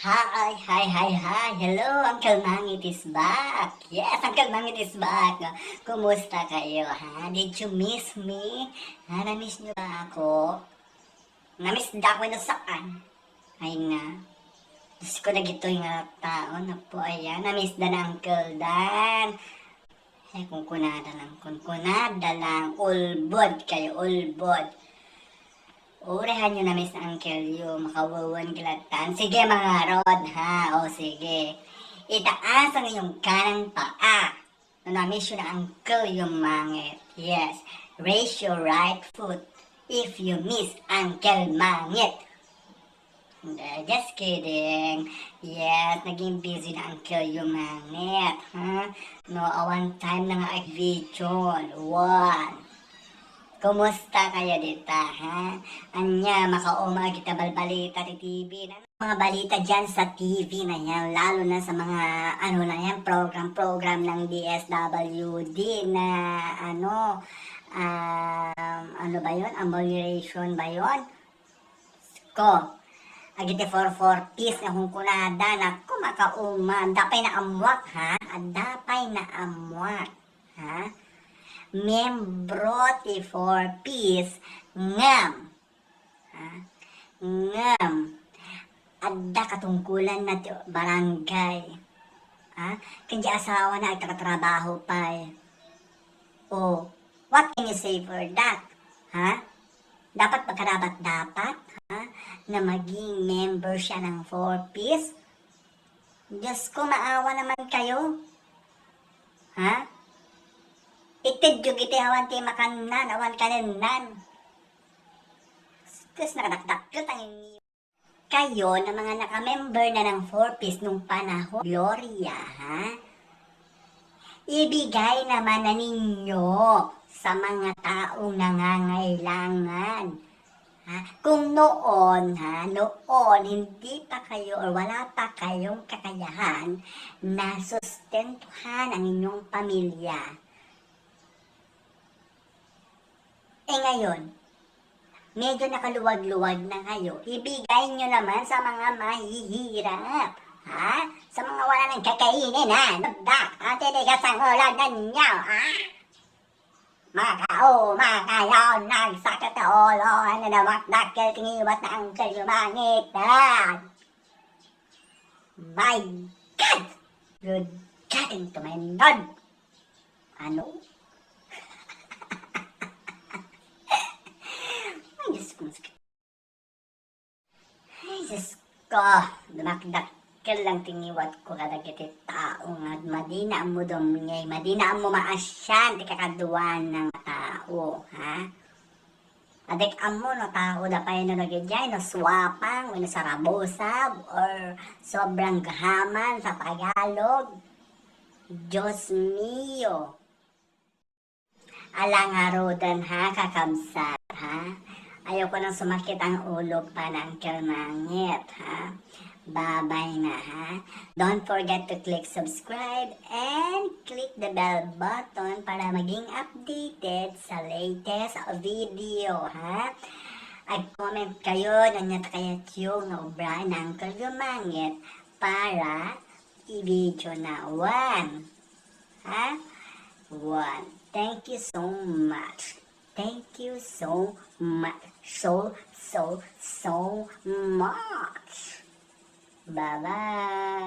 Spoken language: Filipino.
Hi. Hello, Uncle Mangit is back. Yes, Uncle Mangit is back. Kumusta kayo, ha? Did you miss me? Ha, na-miss nyo ba ako? Na-miss da ako nasakan. Ay nga. Diyos ko na gito yung tao na po. Ayan, na-miss da na Uncle Dan. Ay, kung kunada lang. Ulbod kayo, ulbod. Urehan nyo na miss Uncle Yu, makawawan kilatan. Sige mga rod ha, o sige. Itaas ang iyong kanang paa. Na-miss yun na Uncle yung mangit. Yes, raise your right foot if you miss Uncle Mangit. Just kidding. Yes, naging busy na Uncle yung mangit. Ha? No, one time na nga video. One. Kumusta kaya dita, ha? Anya, makauma kita balbalita ti TV. Mga balita dyan sa TV na yan, lalo na sa mga, program ng DSWD na, ano ba yun? Amelioration ba yun? Ko, agiti 440s na kung kunada, naku, makauma, dapay na amwak, ha? Dapay na amwak, ha? Membro ti for peace ngam adda katungkulan na ti barangay kanji asawa na ay takatrabaho pa what can you say for that dapat dapat na maging member siya ng 4Ps. Diyos ko, maawa naman kayo itid yung iti awan ti makanan, awan kananan. Tapos nakadakdakot ang inyo. Kayo na mga nakamember na ng 4Ps nung panahon, Gloria, ibigay naman na ninyo sa mga taong nangangailangan. Kung noon, hindi pa kayo or wala pa kayong kakayahan na sustentuhan ang inyong pamilya. Ngayon, medyo nakaluwag-luwag na kayo. Ibigay nyo naman sa mga mahihirap. Sa mga wala ng kakainin, Titigas ang ulan ninyo, Makauma kayo, nagsakit na ulo, namakdakil, tingiwat na ang kalumangit, My God! Good God into my Lord! Ano? Ay, Diyos ko, dumakdakkel lang tingiwat ko kadagiti tao nga madina mo domnyay, madina mo maasyan, ti kakaduan ng tao, Adik amo no tao da pa no nagyay no swapang, no sarabosab, or sobrang gahaman sa Tagalog. Diyos mio. Alang arudan kakabsat, Ayoko nang sumakit ang ulo pa ng Mangit, Bye-bye na, Don't forget to click subscribe and click the bell button para maging updated sa latest video, At comment kayo na kayat yung obra ng Mangit para i-video na 1. 1. Thank you so much. Thank you so much. So much. Bye-bye.